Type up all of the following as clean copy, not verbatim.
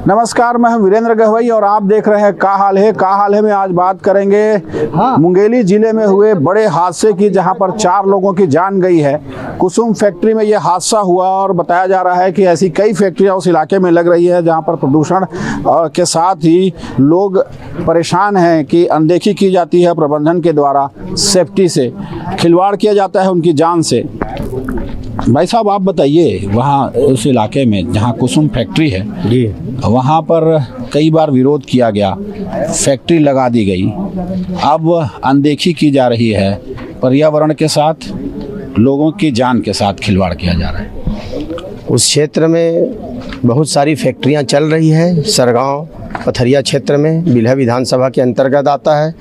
नमस्कार, मैं हूं वीरेंद्र गहवई और आप देख रहे हैं का हाल है। का हाल है में आज बात करेंगे मुंगेली जिले में हुए बड़े हादसे की, जहां पर 4 लोगों की जान गई है। कुसुम फैक्ट्री में यह हादसा हुआ और बताया जा रहा है कि ऐसी कई फैक्ट्रियां उस इलाके में लग रही है जहां पर प्रदूषण के साथ ही लोग परेशान हैं कि अनदेखी की जाती है प्रबंधन के द्वारा, सेफ्टी से खिलवाड़ किया जाता है उनकी जान से। भाई साहब, आप बताइए, वहाँ उस इलाके में जहाँ कुसुम फैक्ट्री है जी, वहाँ पर कई बार विरोध किया गया, फैक्ट्री लगा दी गई, अब अनदेखी की जा रही है, पर्यावरण के साथ लोगों की जान के साथ खिलवाड़ किया जा रहा है। उस क्षेत्र में बहुत सारी फैक्ट्रियां चल रही है। सरगांव पथरिया क्षेत्र में बिल्हा विधानसभा के अंतर्गत आता है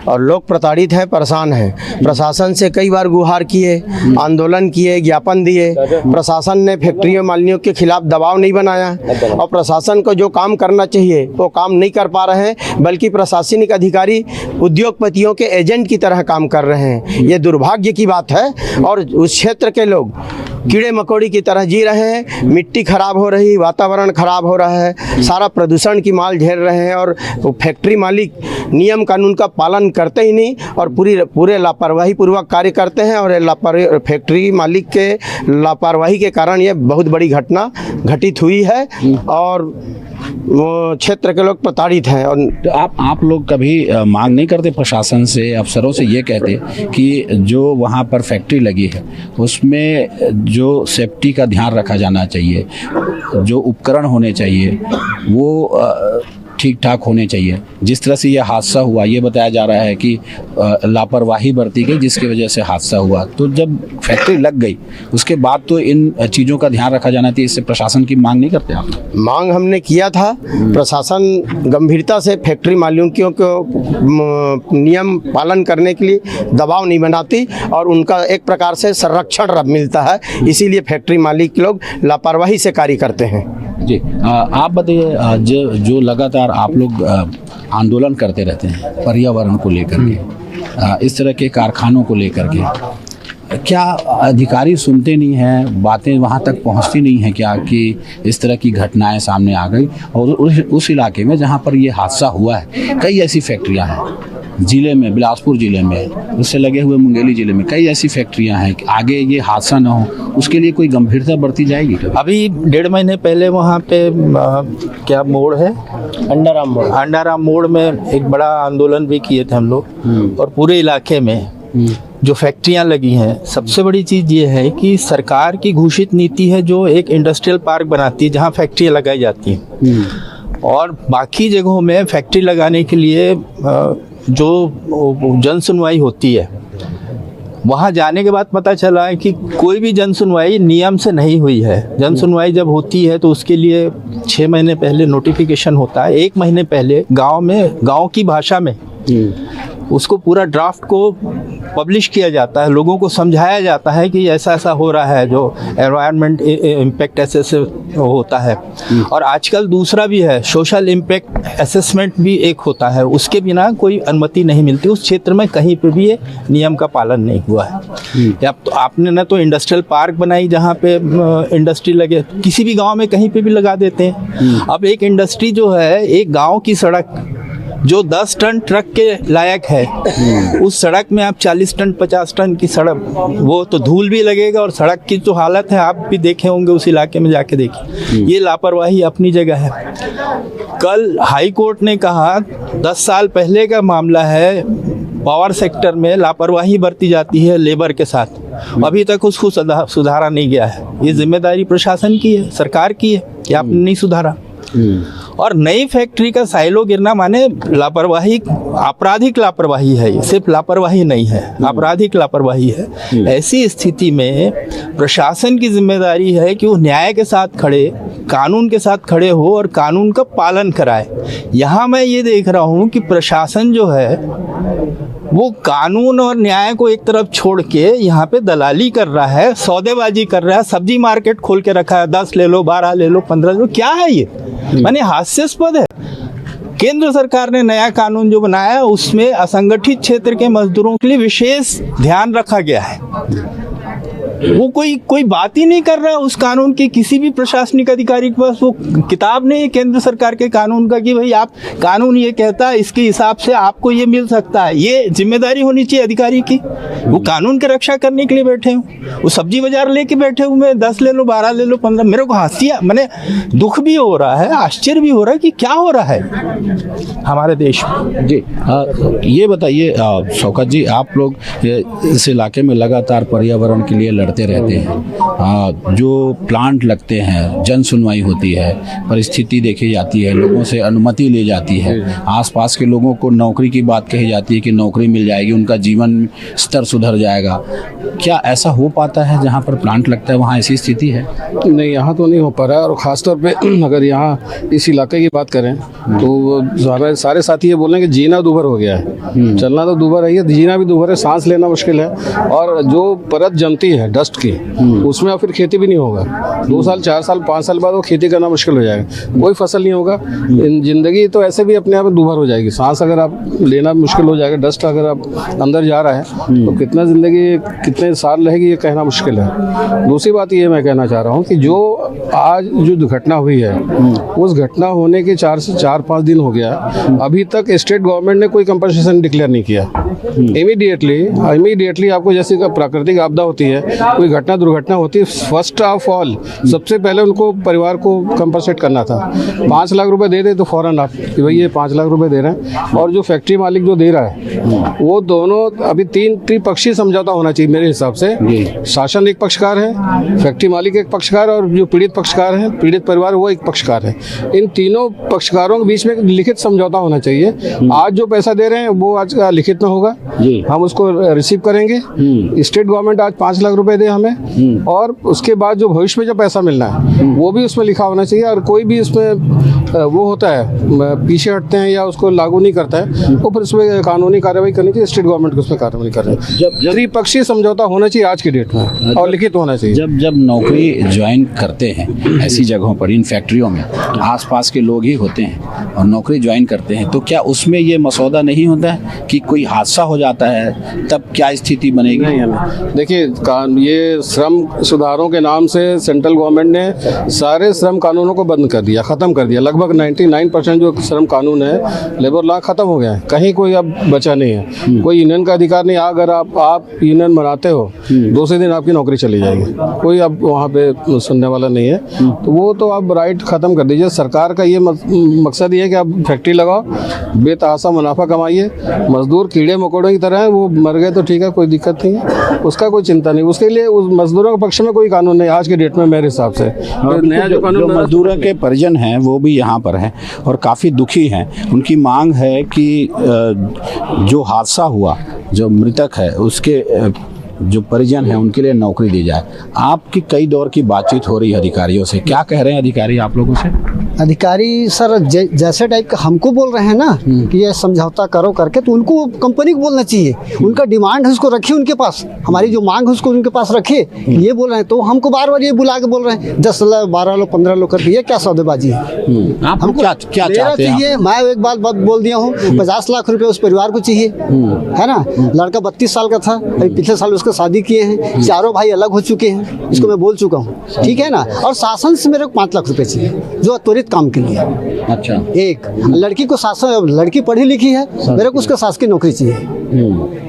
और लोग प्रताड़ित हैं, परेशान हैं। प्रशासन से कई बार गुहार किए, आंदोलन किए, ज्ञापन दिए। प्रशासन ने फैक्ट्रियों मालिकों के खिलाफ दबाव नहीं बनाया और प्रशासन को जो काम करना चाहिए वो काम नहीं कर पा रहे हैं, बल्कि प्रशासनिक अधिकारी उद्योगपतियों के एजेंट की तरह काम कर रहे हैं। ये दुर्भाग्य की बात है और उस क्षेत्र के लोग कीड़े मकोड़ी की तरह जी रहे हैं। मिट्टी खराब हो रही, वातावरण खराब हो रहा है, सारा प्रदूषण की माल झेल रहे हैं और फैक्ट्री मालिक नियम कानून का पालन करते ही नहीं और पूरे लापरवाही पूर्वक कार्य करते हैं। और फैक्ट्री मालिक के लापरवाही के कारण ये बहुत बड़ी घटना घटित हुई है और वो क्षेत्र के लोग प्रताड़ित हैं। और तो आप लोग कभी मांग नहीं करते प्रशासन से, अफसरों से, ये कहते कि जो वहाँ पर फैक्ट्री लगी है उसमें जो सेफ्टी का ध्यान रखा जाना चाहिए, जो उपकरण होने चाहिए वो ठीक ठाक होने चाहिए। जिस तरह से यह हादसा हुआ, ये बताया जा रहा है कि लापरवाही बरती गई जिसकी वजह से हादसा हुआ। तो जब फैक्ट्री लग गई उसके बाद तो इन चीज़ों का ध्यान रखा जाना चाहिए। इससे प्रशासन की मांग नहीं करते आप? मांग हमने किया था, प्रशासन गंभीरता से फैक्ट्री मालिकों को नियम पालन करने के लिए दबाव नहीं बनाती और उनका एक प्रकार से संरक्षण मिलता है। इसीलिए फैक्ट्री मालिक लोग लापरवाही से कार्य करते हैं। जी, आप बताइए, जो लगातार आप लोग आंदोलन करते रहते हैं पर्यावरण को लेकर के, इस तरह के कारखानों को लेकर के, क्या अधिकारी सुनते नहीं हैं, बातें वहाँ तक पहुँचती नहीं हैं क्या कि इस तरह की घटनाएं सामने आ गई? और उस इलाके में जहाँ पर ये हादसा हुआ है, कई ऐसी फैक्ट्रियाँ हैं जिले में, बिलासपुर जिले में, उससे लगे हुए मुंगेली जिले में कई ऐसी फैक्ट्रियां हैं कि आगे ये हादसा ना हो, उसके लिए कोई गंभीरता बरती जाएगी? अभी 1.5 महीने पहले वहाँ पे क्या मोड़ है, अंडाराम मोड़ में एक बड़ा आंदोलन भी किए थे हम लोग। और पूरे इलाके में जो फैक्ट्रियां लगी हैं, सबसे बड़ी चीज़ ये है कि सरकार की घोषित नीति है जो एक इंडस्ट्रियल पार्क बनाती है जहाँ फैक्ट्रियाँ लगाई जाती हैं। और बाकी जगहों में फैक्ट्री लगाने के लिए जो जन सुनवाई होती है, वहाँ जाने के बाद पता चला है कि कोई भी जन सुनवाई नियम से नहीं हुई है। जन सुनवाई जब होती है तो उसके लिए 6 महीने पहले नोटिफिकेशन होता है, 1 महीने पहले गांव की भाषा में उसको पूरा ड्राफ्ट को पब्लिश किया जाता है, लोगों को समझाया जाता है कि ऐसा ऐसा हो रहा है, जो एनवायरनमेंट इम्पैक्ट असेसमेंट होता है। और आजकल दूसरा भी है, सोशल इम्पैक्ट असेसमेंट भी एक होता है, उसके बिना कोई अनुमति नहीं मिलती। उस क्षेत्र में कहीं पे भी ये नियम का पालन नहीं हुआ है। तो आपने ना तो इंडस्ट्रियल पार्क बनाई जहाँ पे इंडस्ट्री लगे, किसी भी गाँव में कहीं पर भी लगा देते हैं। अब एक इंडस्ट्री जो है, एक गाँव की सड़क जो 10 टन ट्रक के लायक है, उस सड़क में आप 40 टन 50 टन की सड़क, वो तो धूल भी लगेगा। और सड़क की जो हालत है आप भी देखे होंगे, उस इलाके में जाके देखिए। ये लापरवाही अपनी जगह है। कल हाई कोर्ट ने कहा, 10 साल पहले का मामला है, पावर सेक्टर में लापरवाही बरती जाती है लेबर के साथ, अभी तक उसको सुधारा नहीं गया है। ये जिम्मेदारी प्रशासन की है, सरकार की है कि आपने नहीं सुधारा। और नई फैक्ट्री का साइलो गिरना माने लापरवाही, आपराधिक लापरवाही है। ये सिर्फ लापरवाही नहीं है, आपराधिक लापरवाही है। ऐसी स्थिति में प्रशासन की जिम्मेदारी है कि वो न्याय के साथ खड़े, कानून के साथ खड़े हो और कानून का पालन कराए। यहाँ मैं ये देख रहा हूँ कि प्रशासन जो है वो कानून और न्याय को एक तरफ छोड़ के यहाँ पे दलाली कर रहा है, सौदेबाजी कर रहा है। सब्जी मार्केट खोल के रखा है, 10 ले लो, 12 ले लो, 15 ले लो। क्या है ये? माने हास्यास्पद है। केंद्र सरकार ने नया कानून जो बनाया है उसमें असंगठित क्षेत्र के मजदूरों के लिए विशेष ध्यान रखा गया है। वो कोई बात ही नहीं कर रहा उस कानून की। किसी भी प्रशासनिक अधिकारी के पास वो किताब नहीं है केंद्र सरकार के कानून का कि भाई आप कानून ये कहता है इसके हिसाब से आपको ये मिल सकता है। ये जिम्मेदारी होनी चाहिए अधिकारी की। वो कानून की रक्षा करने के लिए बैठे हूँ, वो सब्जी बाजार लेके बैठे हूँ, मैं 10 ले लो, 12 ले लो, 15। मेरे को हंसिया मैंने दुख भी हो रहा है, आश्चर्य भी हो रहा है कि क्या हो रहा है हमारे देश में। जी ये बताइए शौकत जी, आप लोग इस इलाके में लगातार पर्यावरण के लिए लड़ते रहते हैं। जो प्लांट लगते हैं, जन सुनवाई होती है, परिस्थिति देखी जाती है, लोगों से अनुमति ली जाती है, आसपास के लोगों को नौकरी की बात कही जाती है कि नौकरी मिल जाएगी, उनका जीवन स्तर सुधर जाएगा। क्या ऐसा हो पाता है जहाँ पर प्लांट लगता है वहाँ ऐसी स्थिति है? नहीं, यहाँ तो नहीं हो पा रहा है। और ख़ासतौर पे अगर यहाँ इस इलाके की बात करें तो हमारे सारे साथी ये बोल रहे हैं कि जीना दूभर हो गया है। चलना तो दूभर है, जीना भी दूभर है, सांस लेना मुश्किल है। और जो परत जमती है डस्ट की, उसमें फिर खेती भी नहीं होगा। 2 साल 4 साल 5 साल बाद वो खेती करना मुश्किल हो जाएगा, कोई फसल नहीं होगा। ज़िंदगी तो ऐसे भी अपने आप में दूभर हो जाएगी। सांस अगर आप लेना मुश्किल हो जाएगा, डस्ट अगर आप अंदर जा रहा है तो कितना ज़िंदगी कितने साल रहेगी ये कहना मुश्किल है। दूसरी बात ये मैं कहना चाह रहा हूँ कि जो आज जो दुर्घटना हुई है, उस घटना होने के 4 से 4-5 दिन हो गया, अभी तक स्टेट गवर्नमेंट ने कोई कंपनसेशन डिक्लेयर नहीं किया। इमीडिएटली आपको जैसे प्राकृतिक आपदा होती है, कोई घटना दुर्घटना होती है, फर्स्ट ऑफ ऑल सबसे पहले उनको परिवार को कंपनसेट करना था। 5 लाख रुपए दे दे तो फौरन आप कि भाई ये 5 लाख रुपए दे रहे हैं। और जो फैक्ट्री मालिक जो दे रहा है वो दोनों अभी 3 त्रिपक्षीय समझौता होना चाहिए मेरे हिसाब से। शासन एक पक्षकार है, फैक्ट्री मालिक एक पक्षकार, और जो पीड़ित पक्षकार है, पीड़ित परिवार, वो एक पक्षकार है। इन तीनों पक्षकारों के बीच में लिखित समझौता होना चाहिए। आज जो पैसा दे रहे हैं वो आज लिखित में होगा, हम उसको रिसीव करेंगे। स्टेट गवर्नमेंट आज 5 लाख रुपए दे हमें, और उसके बाद जो भविष्य में जो पैसा मिलना है वो भी उसमें लिखा होना चाहिए। और कोई भी इसमें वो होता है पीछे हटते हैं या उसको लागू नहीं करता है तो फिर उसमें कानूनी कार्रवाई करनी चाहिए। स्टेट गवर्नमेंट को उसमें कार्रवाई करनी चाहिए। त्रिपक्षीय समझौता होना चाहिए आज की डेट में, और लिखित होना चाहिए। जब नौकरी ज्वाइन करते हैं ऐसी जगहों पर, इन फैक्ट्रियों में आसपास के लोग ही होते हैं और नौकरी ज्वाइन करते हैं, तो क्या उसमें ये मसौदा नहीं होता है कि कोई हादसा हो जाता है तब क्या स्थिति बनेगी? नहीं, देखिए ये श्रम सुधारों के नाम से सेंट्रल गवर्नमेंट ने सारे श्रम कानूनों को बंद कर दिया, ख़त्म कर दिया। लगभग 99% जो श्रम कानून है, लेबर लॉ खत्म हो गया है, कहीं कोई अब बचा नहीं है। कोई यूनियन का अधिकार नहीं। अगर आप यूनियन बनाते हो, दूसरे दिन आपकी नौकरी चली जाएगी, कोई अब वहाँ पे सुनने वाला नहीं है। तो वो तो आप राइट ख़त्म कर दीजिए। सरकार का ये मकसद ये है कि आप फैक्ट्री लगाओ, बेतहाशा मुनाफा कमाइए। मजदूर कीड़े मकोड़ों की तरह है, वो मर गए तो ठीक है, कोई दिक्कत नहीं है, उसका कोई चिंता नहीं। उसके लिए उस मजदूरों के पक्ष में कोई कानून नहीं आज की डेट में मेरे हिसाब से। नया जो मजदूरों के परिजन हैं वो भी यहाँ पर हैं और काफ़ी दुखी हैं। उनकी मांग है कि जो हादसा हुआ, जो मृतक है, उसके जो परिजन हैं उनके लिए नौकरी दी जाए। आपकी कई दौर की बातचीत हो रही है अधिकारियों से, क्या कह रहे हैं अधिकारी आप लोगों से? अधिकारी सर जैसे टाइप का हमको बोल रहे हैं ना कि ये समझौता करो करके, तो उनको कंपनी को बोलना चाहिए। उनका डिमांड है उसको रखिए उनके पास, हमारी जो मांग है उसको उनके पास रखिए। ये बोल रहे हैं तो हमको बार बार ये बुला के बोल रहे हैं 10 लाख 12 लाख 15 लाख करके, ये क्या सौदेबाजी है? आप हमको क्या चाहते हैं? मैं एक बात बोल दिया हूँ, 50 लाख रुपए उस परिवार को चाहिए, है ना। लड़का 32 साल का था, अभी पिछले साल उसका शादी किए हैं, चारों भाई अलग हो चुके हैं, इसको मैं बोल चुका हूँ, ठीक है ना। और शासन से मेरे को 5 लाख रुपए चाहिए जो त्वरित काम के लिए। अच्छा, एक लड़की को शासन, लड़की पढ़ी लिखी है, मेरे को उसका शासकीय नौकरी चाहिए।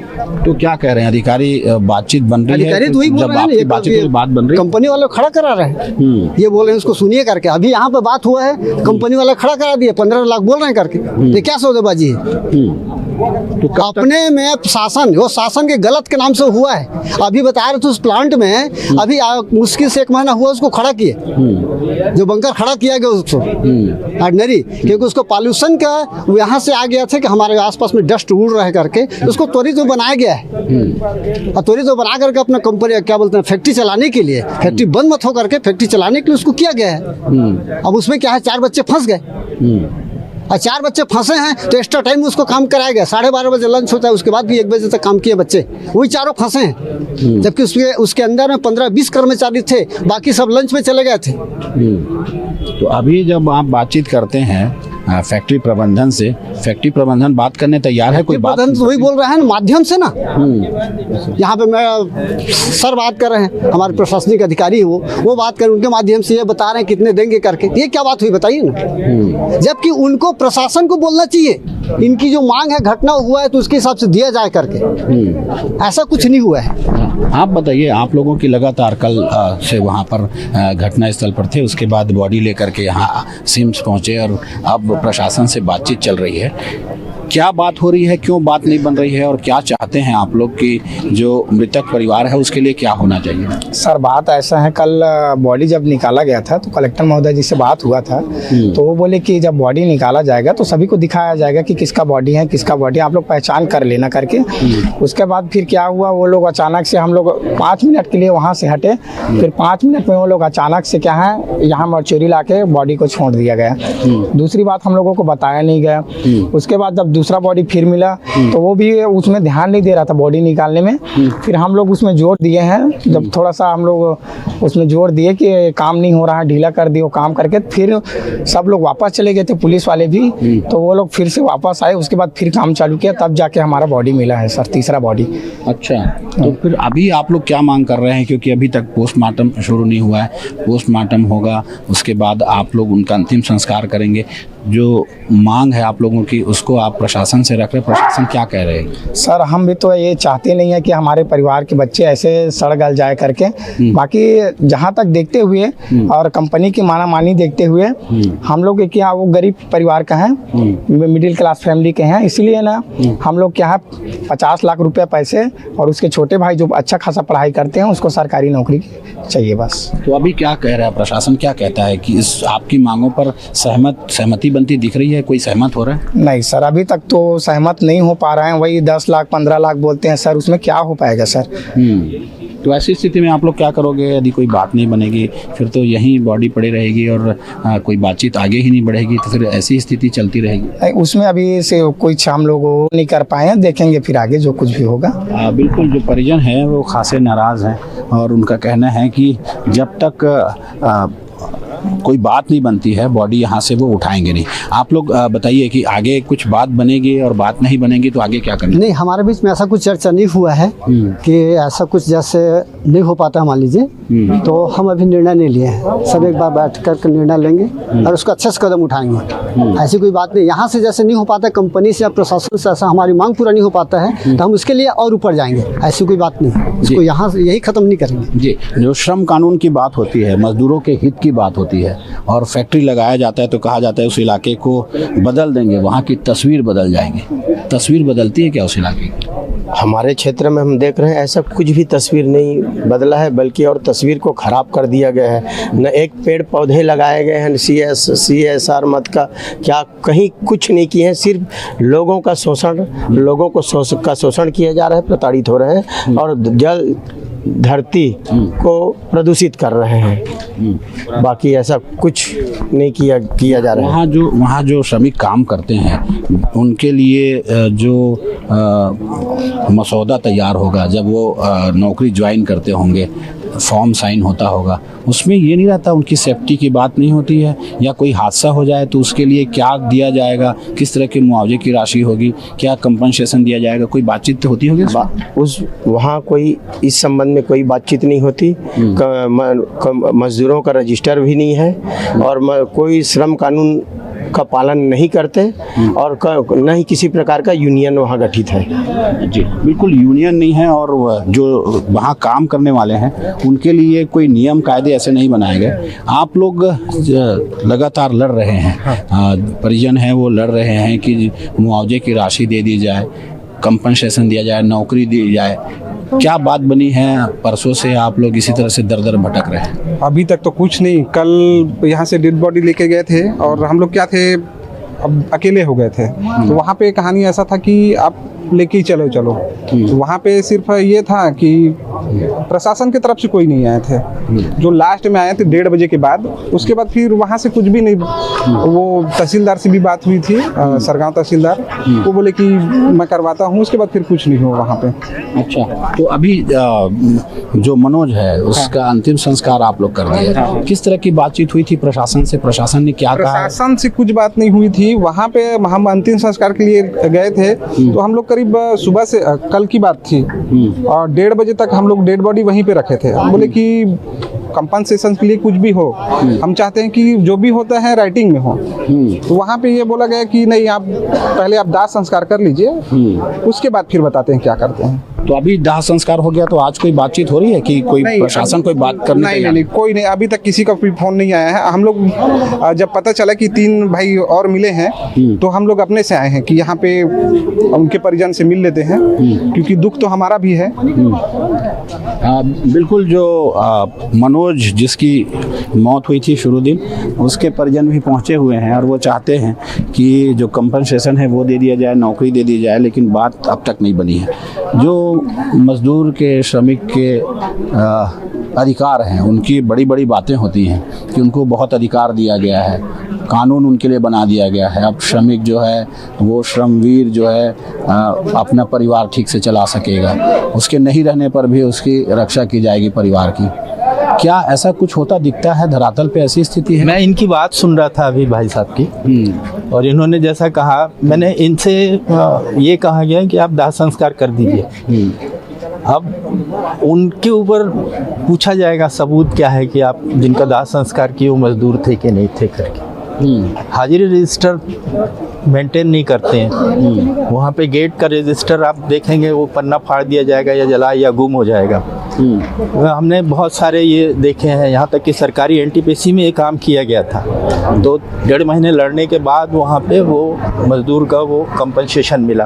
तो क्या कह रहे हैं अधिकारी? बातचीत बन रही है? अधिकारी तो वही बोल रहे हैं, बातचीत की बात बन रही है, कंपनी वाले खड़ा करा रहे हैं। ये बोल रहे हैं उसको सुनिए करके। अभी यहाँ पे बात हुआ है, कंपनी वाला खड़ा करा दिया, 15 लाख बोल रहे हैं करके। ये क्या सौदेबाजी है? तो अपने में शासन, वो शासन के गलत के नाम से हुआ है। अभी बता रहे थे उस प्लांट में अभी मुश्किल से 1 महीना हुआ उसको खड़ा किए, जो बंकर खड़ा किया गया उसको ऑर्डिनरी, क्योंकि उसको पॉल्यूशन का यहाँ से आ गया था कि हमारे आसपास में डस्ट उड़ रहा है करके, उसको त्वरित बनाया गया है। और त्वरित बना करके अपना कंपनी क्या बोलते हैं फैक्ट्री चलाने के लिए, फैक्ट्री बंद मत हो करके फैक्ट्री चलाने के लिए उसको किया गया है। अब उसमें क्या है, 4 बच्चे फंस गए, और 4 बच्चे फंसे हैं तो एक्स्ट्रा टाइम उसको काम कराया गया। 12:30 बजे लंच होता है, उसके बाद भी 1 बजे तक काम किए बच्चे, वही चारों फंसे हैं। जबकि उसके अंदर में 15-20 कर्मचारी थे, बाकी सब लंच में चले गए थे। तो अभी जब आप बातचीत करते हैं फैक्ट्री प्रबंधन से। फैक्ट्री प्रबंधन बात करने तैयार है, कोई बात तो वही बोल रहे हैं ना, माध्यम से ना। यहाँ पे मैं सर बात कर रहे हैं, हमारे प्रशासनिक अधिकारी वो बात कर, उनके माध्यम से ये बता रहे हैं कितने देंगे करके। ये क्या बात हुई बताइए ना। जबकि उनको प्रशासन को बोलना चाहिए, इनकी जो मांग है, घटना हुआ है तो उसके हिसाब से दिया जाए करके। ऐसा कुछ नहीं हुआ है। आप बताइए, आप लोगों की लगातार कल से वहाँ पर घटना स्थल पर थे, उसके बाद बॉडी लेकर के यहाँ सिम्स पहुँचे और अब प्रशासन से बातचीत चल रही है। क्या बात हो रही है, क्यों बात नहीं बन रही है और क्या चाहते हैं आप लोग कि जो मृतक परिवार है उसके लिए क्या होना चाहिए? सर बात ऐसा है, कल बॉडी जब निकाला गया था तो कलेक्टर महोदय जी से बात हुआ था, तो वो बोले कि जब बॉडी निकाला जाएगा तो सभी को दिखाया जाएगा कि किसका बॉडी है, किसका बॉडी, आप लोग पहचान कर लेना करके। उसके बाद फिर क्या हुआ, वो लोग अचानक से, हम लोग 5 मिनट के लिए वहाँ से हटे, फिर 5 मिनट में वो लोग अचानक से क्या है यहाँ मर्चुरी ला के बॉडी को छोड़ दिया गया। दूसरी बात, हम लोगों को बताया नहीं गया। उसके बाद जब दूसरा बॉडी फिर मिला तो वो भी उसमें ध्यान नहीं दे रहा था बॉडी निकालने में। फिर हम लोग उसमें जोर दिए हैं, जब थोड़ा सा हम लोग उसमें जोर दिए कि काम नहीं हो रहा है, ढीला कर दियो काम करके, फिर सब लोग वापस चले गए थे, पुलिस वाले भी। तो वो लोग फिर से वापस आए, उसके बाद फिर काम चालू किया, तब जाके हमारा बॉडी मिला है सर, तीसरा बॉडी। अच्छा, तो फिर अभी आप लोग क्या मांग कर रहे हैं? क्योंकि अभी तक पोस्टमार्टम शुरू नहीं हुआ है, पोस्टमार्टम होगा उसके बाद आप लोग उनका अंतिम संस्कार करेंगे। जो मांग है आप लोगों की उसको आप प्रशासन से रख रहे हैं, प्रशासन क्या कह रहे हैं? सर हम भी तो ये चाहते नहीं है कि हमारे परिवार के बच्चे ऐसे सड़ गल जाए करके। बाकी जहाँ तक देखते हुए और कंपनी की मानामानी देखते हुए, हम लोग क्या, वो गरीब परिवार का है, मिडिल क्लास फैमिली के हैं, इसलिए ना हम लोग क्या है 50 लाख रुपए पैसे, और उसके छोटे भाई जो अच्छा खासा पढ़ाई करते हैं उसको सरकारी नौकरी चाहिए बस। तो अभी क्या कह रहा है प्रशासन, क्या कहता है कि इस आपकी मांगों पर सहमति बनती दिख रही है? कोई सहमत हो रहा है? नहीं सर, अभी तक तो सहमत नहीं हो पा रहे हैं। वही 10 लाख 15 लाख बोलते हैं सर, उसमें क्या हो पाएगा सर? तो ऐसी स्थिति में आप लोग क्या करोगे? यदि कोई बात नहीं बनेगी फिर तो यहीं बॉडी पड़ी रहेगी और कोई बातचीत आगे ही नहीं बढ़ेगी, तो फिर ऐसी स्थिति चलती रहेगी। उसमें अभी से कोई हम लोग नहीं कर पाए हैं, देखेंगे फिर आगे जो कुछ भी होगा। बिल्कुल, जो परिजन हैं वो खासे नाराज़ हैं और उनका कहना है कि जब तक कोई बात नहीं बनती है बॉडी यहाँ से वो उठाएंगे नहीं। आप लोग बताइए कि आगे कुछ बात बनेगी और बात नहीं बनेगी तो आगे क्या करना? नहीं, हमारे बीच में ऐसा कुछ चर्चा नहीं हुआ है कि ऐसा कुछ जैसे नहीं हो पाता मान लीजिए, तो हम अभी निर्णय नहीं लिए हैं। सब एक बार बैठ कर निर्णय लेंगे और उसको अच्छे से कदम उठाएंगे। ऐसी कोई बात नहीं, यहाँ से जैसे नहीं हो पाता कंपनी से या प्रशासन से, ऐसा हमारी मांग पूरा नहीं हो पाता है तो हम उसके लिए और ऊपर जाएंगे। ऐसी कोई बात नहीं, इसको यहाँ से यही खत्म नहीं करेंगे जी। जो श्रम कानून की बात होती है, मजदूरों के हित की बात होती है और फैक्ट्री लगाया जाता है तो कहा जाता है उस इलाके को बदल देंगे, वहाँ की तस्वीर बदल जाएगी। तस्वीर बदलती है क्या उस इलाके की? हमारे क्षेत्र में हम देख रहे हैं ऐसा कुछ भी तस्वीर नहीं बदला है, बल्कि और तस्वीर को ख़राब कर दिया गया है। न एक पेड़ पौधे लगाए गए हैं, CSR मत का क्या कहीं कुछ नहीं किए हैं, सिर्फ लोगों का शोषण, लोगों को शोषण किया जा रहा है, प्रताड़ित हो रहे हैं और जल धरती को प्रदूषित कर रहे हैं। बाकी ऐसा कुछ नहीं किया जा रहा है। वहाँ जो श्रमिक काम करते हैं उनके लिए जो मसौदा तैयार होगा, जब वो नौकरी ज्वाइन करते होंगे, फॉर्म साइन होता होगा, उसमें ये नहीं रहता, उनकी सेफ्टी की बात नहीं होती है, या कोई हादसा हो जाए तो उसके लिए क्या दिया जाएगा, किस तरह के मुआवजे की राशि होगी, क्या कंपनसेशन दिया जाएगा, कोई बातचीत तो होती होगी उस वहाँ कोई इस संबंध में कोई बातचीत नहीं होती। मजदूरों का रजिस्टर भी नहीं है और कोई श्रम कानून का पालन नहीं करते और न ही किसी प्रकार का यूनियन वहाँ गठित है। जी बिल्कुल, यूनियन नहीं है और जो वहाँ काम करने वाले हैं उनके लिए कोई नियम कायदे ऐसे नहीं बनाए गए। आप लोग लगातार लड़ रहे हैं, परिजन हैं वो लड़ रहे हैं कि मुआवजे की राशि दे दी जाए, कंपनसेशन दिया जाए, नौकरी दी जाए। क्या बात बनी है? परसों से आप लोग इसी तरह से दर दर भटक रहे हैं। अभी तक तो कुछ नहीं। कल यहाँ से डेड बॉडी लेके गए थे और हम लोग क्या थे, अब अकेले हो गए थे। तो वहाँ पे कहानी ऐसा था कि आप लेके ही चलो चलो। तो वहाँ पे सिर्फ ये था कि प्रशासन की तरफ से कोई नहीं आए थे। जो लास्ट में आए थे 1:30 बजे के बाद, उसके बाद फिर वहाँ से कुछ भी नहीं। वो तहसीलदार से भी बात हुई थी, सरगांव तहसीलदार, वो बोले कि मैं करवाता हूँ, उसके बाद फिर कुछ नहीं हुआ वहाँ पे। अच्छा, तो अभी जो मनोज है उसका अंतिम संस्कार आप लोग कर दिए, किस तरह की बातचीत हुई थी प्रशासन से? प्रशासन ने क्या कहा? प्रशासन से कुछ बात नहीं हुई थी। वहाँ पे हम अंतिम संस्कार के लिए गए थे, तो हम लोग करीब सुबह से, कल की बात थी, और 1:30 बजे तक हम लोग डेड बॉडी वहीं पे रखे थे। हम बोले कि कंपनसेशन के लिए कुछ भी हो, हम चाहते हैं कि जो भी होता है राइटिंग में हो। तो वहाँ पे ये बोला गया कि नहीं, आप पहले आप दाह संस्कार कर लीजिए, उसके बाद फिर बताते हैं क्या करते हैं। तो अभी दाह संस्कार हो गया, तो आज कोई बातचीत हो रही है कि कोई प्रशासन कोई बात करने? नहीं, कोई नहीं, अभी तक किसी का कोई फोन नहीं आया है। हम लोग जब पता चला कि 3 भाई और मिले हैं, तो हम लोग अपने से आए हैं कि यहाँ पे उनके परिजन से मिल लेते हैं, क्योंकि दुख तो हमारा भी है। बिल्कुल, जो मनोज जिसकी मौत हुई थी शुरू दिन, उसके परिजन भी पहुँचे हुए हैं और वो चाहते हैं कि जो कंपनसेशन है वो दे दिया जाए, नौकरी दे दी जाए, लेकिन बात अब तक नहीं बनी है। जो मजदूर के, श्रमिक के अधिकार हैं, उनकी बड़ी बड़ी बातें होती हैं कि उनको बहुत अधिकार दिया गया है, कानून उनके लिए बना दिया गया है। अब श्रमिक जो है वो श्रमवीर जो है अपना परिवार ठीक से चला सकेगा, उसके नहीं रहने पर भी उसकी रक्षा की जाएगी परिवार की। क्या ऐसा कुछ होता दिखता है धरातल पे? ऐसी स्थिति है? मैं इनकी बात सुन रहा था अभी भाई साहब की, और इन्होंने जैसा कहा, मैंने इनसे ये कहा गया कि आप दाह संस्कार कर दीजिए। अब उनके ऊपर पूछा जाएगा सबूत क्या है कि आप जिनका दाह संस्कार किए वो मजदूर थे कि नहीं थे करके। हाजिरी रजिस्टर मेंटेन नहीं करते हैं। वहाँ पे गेट का रजिस्टर आप देखेंगे, वो पन्ना फाड़ दिया जाएगा या जला या गुम हो जाएगा। हमने बहुत सारे ये देखे हैं, यहाँ तक कि सरकारी एनटीपीसी में ये काम किया गया था। 2-1.5 महीने लड़ने के बाद वहाँ पे वो मजदूर का वो कंपनसेशन मिला।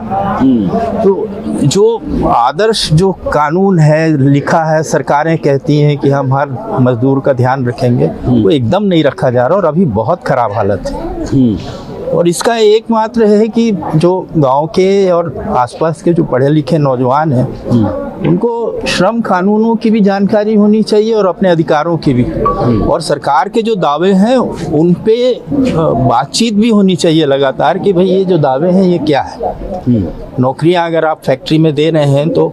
तो जो आदर्श जो कानून है, लिखा है, सरकारें कहती हैं कि हम हर मजदूर का ध्यान रखेंगे, वो एकदम नहीं रखा जा रहा और अभी बहुत ख़राब हालत है। और इसका एकमात्र है कि जो गांव के और आसपास के जो पढ़े लिखे नौजवान हैं, उनको श्रम कानूनों की भी जानकारी होनी चाहिए और अपने अधिकारों की भी, और सरकार के जो दावे हैं उन पे बातचीत भी होनी चाहिए लगातार कि भाई ये जो दावे हैं ये क्या है। नौकरियां अगर आप फैक्ट्री में दे रहे हैं तो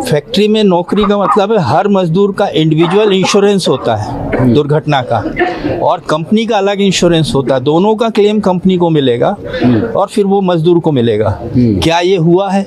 फैक्ट्री में नौकरी का मतलब है हर मजदूर का इंडिविजुअल इंश्योरेंस होता है दुर्घटना का, और कंपनी का अलग इंश्योरेंस होता है। दोनों का क्लेम कंपनी को मिलेगा और फिर वो मजदूर को मिलेगा। क्या ये हुआ है?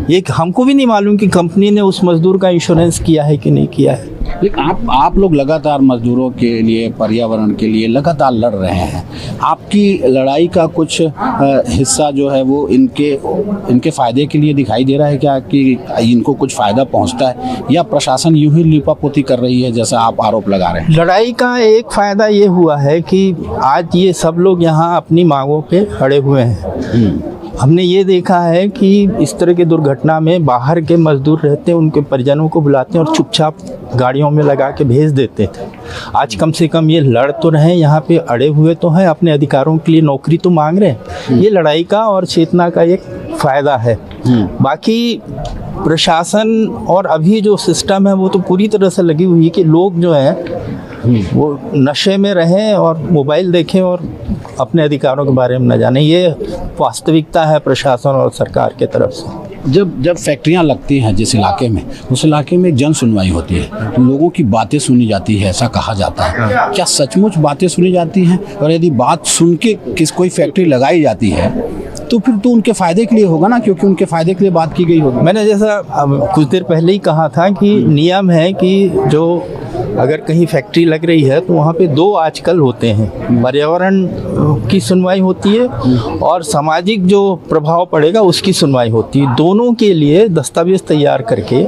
ये हमको भी नहीं मालूम कि कंपनी ने उस मजदूर का इंश्योरेंस किया है कि नहीं किया है। लेकिन आप लोग लगातार मजदूरों के लिए, पर्यावरण के लिए लगातार लड़ रहे हैं। आपकी लड़ाई का कुछ हिस्सा जो है वो इनके फ़ायदे के लिए दिखाई दे रहा है क्या, कि इनको कुछ फ़ायदा पहुंचता है, या प्रशासन यूं ही लिपापोती कर रही है जैसा आप आरोप लगा रहे हैं? लड़ाई का एक फ़ायदा ये हुआ है कि आज ये सब लोग यहाँ अपनी मांगों पे अड़े हुए हैं। हमने ये देखा है कि इस तरह की दुर्घटना में बाहर के मजदूर रहते हैं, उनके परिजनों को बुलाते हैं और चुपचाप गाड़ियों में लगा के भेज देते थे। आज कम से कम ये लड़ तो रहे हैं, यहाँ पे अड़े हुए तो हैं, अपने अधिकारों के लिए नौकरी तो मांग रहे हैं। ये लड़ाई का और चेतना का एक फ़ायदा है। बाकी प्रशासन और अभी जो सिस्टम है वो तो पूरी तरह से लगी हुई है कि लोग जो हैं वो नशे में रहें और मोबाइल देखें और अपने अधिकारों के बारे में न जाने। ये वास्तविकता है प्रशासन और सरकार के तरफ से। जब फैक्ट्रियां लगती हैं जिस इलाके में, उस इलाके में जन सुनवाई होती है, लोगों की बातें सुनी जाती है, ऐसा कहा जाता है। क्या सचमुच बातें सुनी जाती हैं? और यदि बात सुन के कोई फैक्ट्री लगाई जाती है तो फिर तो उनके फ़ायदे के लिए होगा ना, क्योंकि उनके फ़ायदे के लिए बात की गई होगी। मैंने जैसा कुछ देर पहले ही कहा था कि नियम है कि जो अगर कहीं फैक्ट्री लग रही है तो वहाँ पे 2 आजकल होते हैं, पर्यावरण की सुनवाई होती है और सामाजिक जो प्रभाव पड़ेगा उसकी सुनवाई होती है। दोनों के लिए दस्तावेज तैयार करके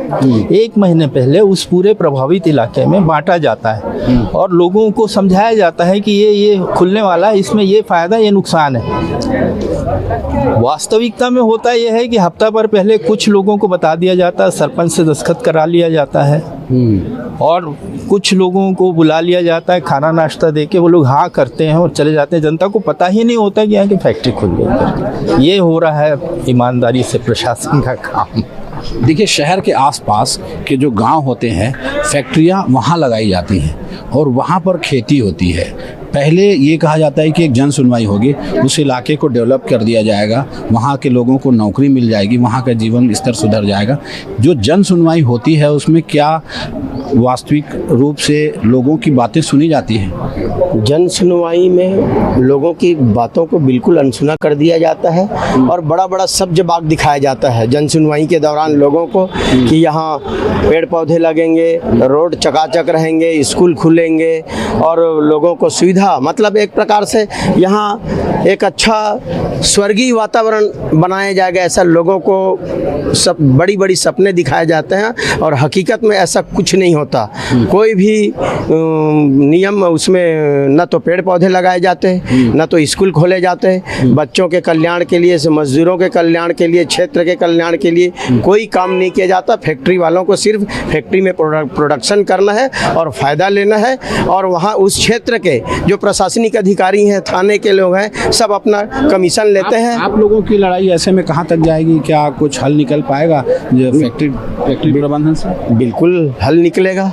1 महीने पहले उस पूरे प्रभावित इलाके में बांटा जाता है और लोगों को समझाया जाता है कि ये खुलने वाला है, इसमें ये फ़ायदा ये नुकसान है। वास्तविकता में होता यह है कि हफ्ता भर पहले कुछ लोगों को बता दिया जाता है, सरपंच से दस्तखत करा लिया जाता है और कुछ लोगों को बुला लिया जाता है खाना नाश्ता दे के, वो लोग हाँ करते हैं और चले जाते हैं। जनता को पता ही नहीं होता कि यहाँ की फैक्ट्री खुल गई करके। ये हो रहा है ईमानदारी से प्रशासन का काम। देखिए, शहर के आसपास के जो गांव होते हैं, फैक्ट्रियां वहां लगाई जाती हैं और वहां पर खेती होती है। पहले ये कहा जाता है कि एक जन सुनवाई होगी, उस इलाके को डेवलप कर दिया जाएगा, वहाँ के लोगों को नौकरी मिल जाएगी, वहाँ का जीवन स्तर सुधर जाएगा। जो जन सुनवाई होती है उसमें क्या वास्तविक रूप से लोगों की बातें सुनी जाती हैं? जन सुनवाई में लोगों की बातों को बिल्कुल अनसुना कर दिया जाता है और बड़ा बड़ा सब्ज बाग दिखाया जाता है जन सुनवाई के दौरान लोगों को, कि यहाँ पेड़ पौधे लगेंगे, रोड चकाचक रहेंगे, स्कूल खुलेंगे और लोगों को सुविधा, मतलब एक प्रकार से यहाँ एक अच्छा स्वर्गीय वातावरण बनाया जाएगा, ऐसा लोगों को सब बड़ी बड़ी सपने दिखाए जाते हैं और हकीकत में ऐसा कुछ नहीं होता। कोई भी नियम उसमें न तो पेड़ पौधे लगाए जाते, न तो स्कूल खोले जाते, बच्चों के कल्याण के लिए, मजदूरों के कल्याण के लिए, क्षेत्र के कल्याण के लिए कोई काम नहीं किया जाता। फैक्ट्री वालों को सिर्फ फैक्ट्री में प्रोडक्शन करना है और फ़ायदा लेना है और वहाँ उस क्षेत्र के जो प्रशासनिक अधिकारी हैं, थाने के लोग हैं, सब अपना कमीशन लेते हैं। आप लोगों की लड़ाई ऐसे में कहाँ तक जाएगी? क्या कुछ हल निकल पाएगा फैक्ट्री प्रबंधन से? बिल्कुल हल निकलेगा।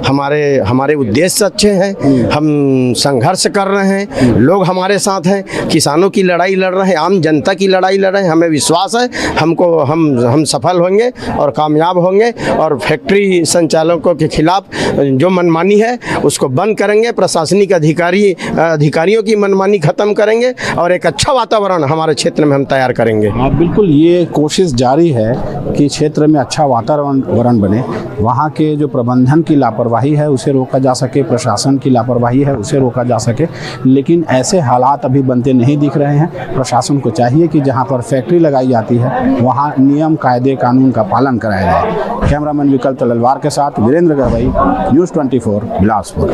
हमारे उद्देश्य अच्छे हैं, हम संघर्ष कर रहे हैं, लोग हमारे साथ हैं, किसानों की लड़ाई लड़ रहे हैं, आम जनता की लड़ाई लड़ रहे हैं। हमें विश्वास है हम सफल होंगे और कामयाब होंगे और फैक्ट्री संचालकों के खिलाफ जो मनमानी है उसको बंद करेंगे, प्रशासनिक अधिकारियों की मनमानी खत्म करेंगे और एक अच्छा वातावरण हमारे क्षेत्र में हम तैयार करेंगे। बिल्कुल, ये कोशिश जारी है कि क्षेत्र में अच्छा वातावरण बने। वहाँ के जो प्रबंधन की लापरवाही है उसे रोका जा सके, प्रशासन की लापरवाही है उसे रोका जा सके, लेकिन ऐसे हालात अभी बनते नहीं दिख रहे हैं। प्रशासन को चाहिए कि जहाँ पर फैक्ट्री लगाई जाती है वहाँ नियम कायदे कानून का पालन कराया जाए। कैमरामैन विकल्प तलवार के साथ वीरेंद्र गवई, न्यूज़ 24, बिलासपुर।